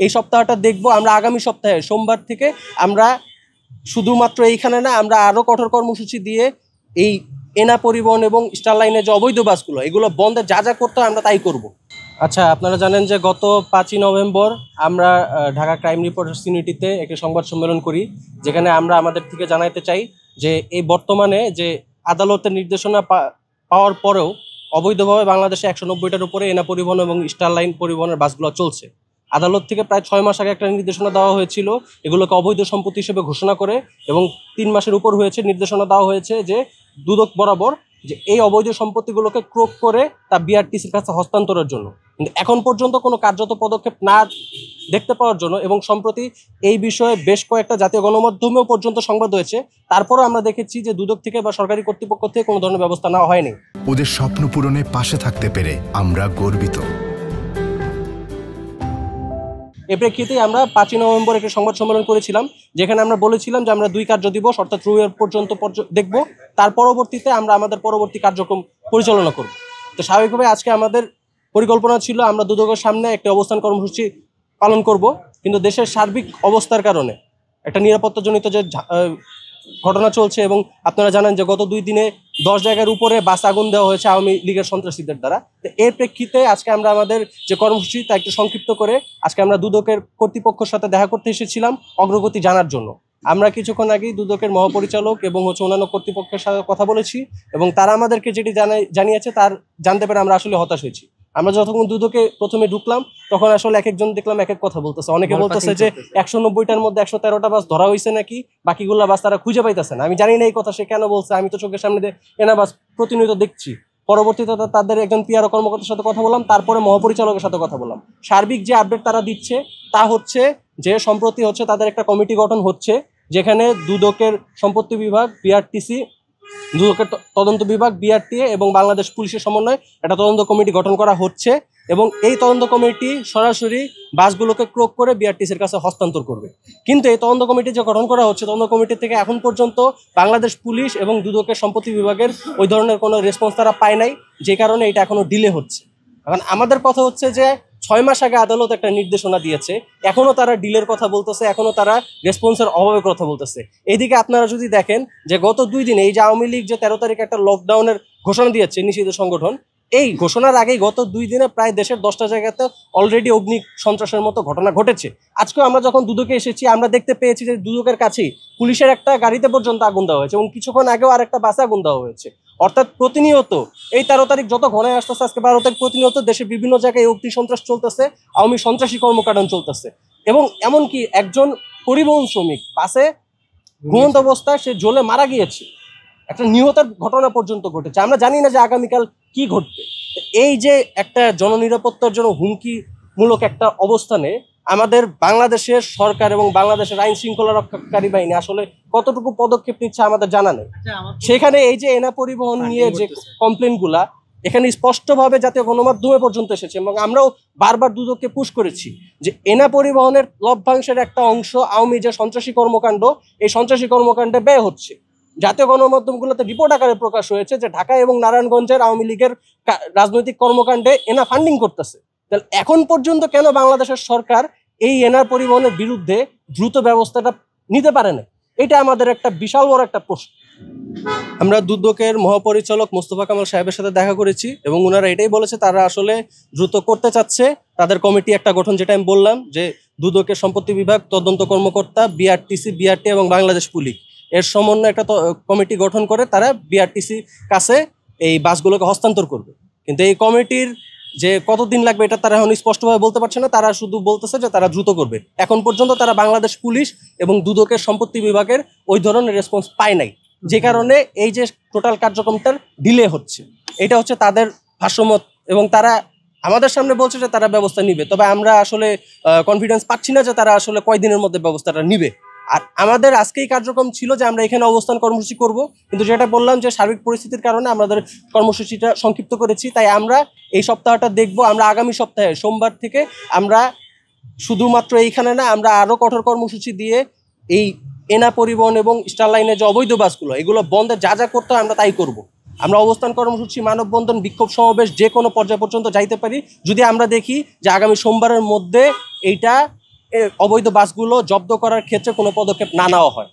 এই সপ্তাহটা দেখব। আমরা আগামী সপ্তাহে সোমবার থেকে আমরা শুধুমাত্র এইখানে না, আমরা আরও কঠোর কর্মসূচি দিয়ে এই এনা পরিবহন এবং স্টার লাইনের যে অবৈধ বাসগুলো এগুলো বন্ধে যা যা করতে হয় আমরা তাই করব। আচ্ছা, আপনারা জানেন যে গত 5ই নভেম্বর আমরা ঢাকা ক্রাইম রিপোর্টার্স ইউনিটিতে একটি সংবাদ সম্মেলন করি, যেখানে আমরা আমাদের থেকে জানাতে চাই যে এই বর্তমানে যে আদালতের নির্দেশনা পাওয়ার পরেও অবৈধভাবে বাংলাদেশে 190টার উপরে এনা পরিবহন এবং স্টার লাইন পরিবহনের বাসগুলো চলছে। আদালত থেকে প্রায় 6 মাস আগে একটা নির্দেশনা দেওয়া হয়েছিল এগুলোকে অবৈধ সম্পত্তি হিসেবে ঘোষণা করে, এবং 3 মাসের উপর হয়েছে নির্দেশনা দেওয়া হয়েছে যে দুদক বরাবর যে এই অবৈধ সম্পত্তিগুলোকে ক্রোক করে তা বিআরটিসির কাছে হস্তান্তরের জন্য। কিন্তু এখন পর্যন্ত কোনো কার্যত পদক্ষেপ না দেখতে পাওয়ার জন্য, এবং সম্প্রতি এই বিষয়ে বেশ কয়েকটা জাতীয় গণমাধ্যমেও পর্যন্ত সংবাদ হয়েছে, তারপরও আমরা দেখেছি যে দুদক থেকে বা সরকারি কর্তৃপক্ষ থেকে কোনো ধরনের ব্যবস্থা নেওয়া হয়নি। ওদের স্বপ্ন পূরণে পাশে থাকতে পেরে আমরা গর্বিত। এ প্রেক্ষিতেই আমরা 5ই নভেম্বর একটি সংবাদ সম্মেলন করেছিলাম, যেখানে আমরা বলেছিলাম যে আমরা 2 কার্য দিবস অর্থাৎ রবিবার পর্যন্ত দেখব, তার পরবর্তীতে আমরা আমাদের পরবর্তী কার্যক্রম পরিচালনা করব। তো স্বাভাবিকভাবে আজকে আমাদের পরিকল্পনা ছিল আমরা দুদকের সামনে একটি অবস্থান কর্মসূচি পালন করব, কিন্তু দেশের সার্বিক অবস্থার কারণে একটা নিরাপত্তাজনিত যে ঘটনা চলছে, এবং আপনারা জানেন যে গত 2 দিনে 10 জায়গার উপরে বাস আগুন দেওয়া হয়েছে আওয়ামী লীগের সন্ত্রাসীদের দ্বারা। তো এর প্রেক্ষিতে আজকে আমরা আমাদের যে কর্মসূচি তা একটু সংক্ষিপ্ত করে আজকে আমরা দুদকের কর্তৃপক্ষের সাথে দেখা করতে এসেছিলাম অগ্রগতি জানার জন্য। আমরা কিছুক্ষণ আগেই দুদকের মহাপরিচালক এবং অন্যান্য কর্তৃপক্ষের সাথে কথা বলেছি, এবং তারা আমাদেরকে যেটি জানিয়েছে তার জানতে পেরে আমরা আসলে হতাশ হয়েছি। আমরা যতক্ষণ দুদকে প্রথমে ঢুকলাম তখন আসলে এক একজন দেখলাম এক এক কথা বলতেছে। অনেকে বলতেছে যে 190টার মধ্যে 113টা বাস ধরা হয়েছে নাকি, বাকিগুলো বাস তারা খুঁজে পাইতেছে না। আমি জানি না এই কথা সে কেন বলছে, আমি তো চোখের সামনে এনা বাস প্রতিনিয়ত দেখছি। পরবর্তীতে তাদের একজন পিআর কর্মকর্তার সাথে কথা বললাম, তারপরে মহাপরিচালকের সাথে কথা বললাম। সার্বিক যে আপডেট তারা দিচ্ছে তা হচ্ছে যে সম্প্রতি হচ্ছে তাদের একটা কমিটি গঠন হচ্ছে, যেখানে দুদকের সম্পত্তি বিভাগ, বিআরটিসি, দুদকের তদন্ত বিভাগ, বিআরটিএ এবং বাংলাদেশ পুলিশের সমন্বয়ে একটা তদন্ত কমিটি গঠন করা হচ্ছে, এবং এই তদন্ত কমিটি সরাসরি বাসগুলোকে ক্রোক করে বিআরটিসির কাছে হস্তান্তর করবে। কিন্তু এই তদন্ত কমিটি যে গঠন করা হচ্ছে, তদন্ত কমিটি থেকে এখন পর্যন্ত বাংলাদেশ পুলিশ এবং দুদকের সম্পত্তি বিভাগের ওই ধরনের কোনো রেসপন্স তারা পায় নাই, যে কারণে এটা এখনো ডিলে হচ্ছে। এখন আমাদের কথা হচ্ছে যে 6 মাস আগে আদালত একটা নির্দেশনা দিয়েছে, এখনও তারা ডিলের কথা বলতেছে, এখনও তারা রেসপন্সের অভাবের কথা বলতেছে। এইদিকে আপনারা যদি দেখেন যে গত 2 দিনে এই যে আওয়ামী লীগ যে 13 তারিখে একটা লকডাউনের ঘোষণা দিয়েছে নিষিদ্ধ সংগঠন, এই ঘোষণার আগেই গত 2 দিনে প্রায় দেশের 10টা জায়গাতে অলরেডি অগ্নি সন্ত্রাসের মতো ঘটনা ঘটেছে। আজকেও আমরা যখন দুদকে এসেছি আমরা দেখতে পেয়েছি যে দুদকের কাছেই পুলিশের একটা গাড়িতে পর্যন্ত আগুন দেওয়া হয়েছে, এবং কিছুক্ষণ আগেও আর একটা বাসে আগুন দেওয়া হয়েছে। অর্থাৎ প্রতিনিয়ত এই 13 তারিখ যত ঘনায় আসতেছে, আজকে 12 তারিখ, প্রতিনিয়ত দেশের বিভিন্ন জায়গায় অগ্নি সন্ত্রাস চলতেছে, আওয়ামী সন্ত্রাসী কর্মকাণ্ড চলতেছে। এবং এমনকি একজন পরিবহন শ্রমিক বাসে ঘুমন্ত অবস্থায় সে জ্বলে মারা গিয়েছে, একটা নিহতের ঘটনা পর্যন্ত ঘটেছে। আমরা জানি না যে আগামীকাল কি ঘটবে। এই যে একটা জননিরাপত্তার জন্য হুমকিমূলক একটা অবস্থানে আমাদের বাংলাদেশের সরকার এবং বাংলাদেশের আইন শৃঙ্খলা রক্ষাকারী বাহিনী আসলে কতটুকু পদক্ষেপ নিচ্ছে আমাদের জানা নেই। সেখানে এই যে এনা পরিবহন নিয়ে যে কমপ্লেনগুলা এখানে স্পষ্টভাবে জাতীয় গণমাধ্যমে পর্যন্ত এসেছে, এবং আমরাও বারবার দুদককে পুশ করেছি যে এনা পরিবহনের লভ্যাংশের একটা অংশ আওয়ামী যে সন্ত্রাসী কর্মকাণ্ড, এই সন্ত্রাসী কর্মকাণ্ডে ব্যয় হচ্ছে। জাতীয় গণমাধ্যমগুলোতে রিপোর্ট আকারে প্রকাশ হয়েছে যে ঢাকা এবং নারায়ণগঞ্জের আওয়ামী লীগের রাজনৈতিক কর্মকাণ্ডে এনা ফান্ডিং করতেছে। তাহলে এখন পর্যন্ত কেন বাংলাদেশের সরকার এই এনার পরিবহনের বিরুদ্ধে দ্রুত ব্যবস্থাটা নিতে পারে না? এটা আমাদের একটা বিশাল বড় একটা প্রশ্ন। আমরা দুদকের মহাপরিচালক মোস্তফা কামাল সাহেবের সাথে দেখা করেছি, এবং ওনারা এটাই বলেছে তারা আসলে দ্রুত করতে চাচ্ছে। তাদের কমিটি একটা গঠন, যেটা আমি বললাম যে দুদকের সম্পত্তি বিভাগ, তদন্ত কর্মকর্তা, বিআরটিসি, বিআরটি এবং বাংলাদেশ পুলিশ এর সমন্বয়ে একটা কমিটি গঠন করে তারা বিআরটিসি কাছে এই বাসগুলোকে হস্তান্তর করবে। কিন্তু এই কমিটির যে কতদিন লাগবে এটা তারা এখন স্পষ্টভাবে বলতে পারছে না, তারা শুধু বলতেছে যে তারা দ্রুত করবে। এখন পর্যন্ত তারা বাংলাদেশ পুলিশ এবং দুদকের সম্পত্তি বিভাগের ওই ধরনের রেসপন্স পায় নাই, যে কারণে এই যে টোটাল কার্যক্রমটার ডিলে হচ্ছে। এটা হচ্ছে তাদের ভাষ্যমত, এবং তারা আমাদের সামনে বলছে যে তারা ব্যবস্থা নিবে। তবে আমরা আসলে কনফিডেন্স পাচ্ছি না যে তারা আসলে কয়দিনের মধ্যে ব্যবস্থাটা নিবে। আর আমাদের আজকেই কার্যক্রম ছিল যে আমরা এখানে অবস্থান কর্মসূচি করব, কিন্তু যেটা বললাম যে সার্বিক পরিস্থিতির কারণে আমাদের কর্মসূচিটা সংক্ষিপ্ত করেছি। তাই আমরা এই সপ্তাহটা দেখব। আমরা আগামী সপ্তাহে সোমবার থেকে আমরা শুধুমাত্র এইখানে না, আমরা আরও কঠোর কর্মসূচি দিয়ে এই এনা পরিবহন এবং স্টার লাইনের যে অবৈধ বাসগুলো এগুলো বন্ধে যা যা করতে হয় আমরা তাই করব। আমরা অবস্থান কর্মসূচি, মানববন্ধন, বিক্ষোভ সমাবেশ যে কোনো পর্যায় পর্যন্ত যাইতে পারি, যদি আমরা দেখি যে আগামী সোমবারের মধ্যে এইটা অবৈধ বাসগুলো জব্দ করার ক্ষেত্রে কোনো পদক্ষেপ না নেওয়া হয়।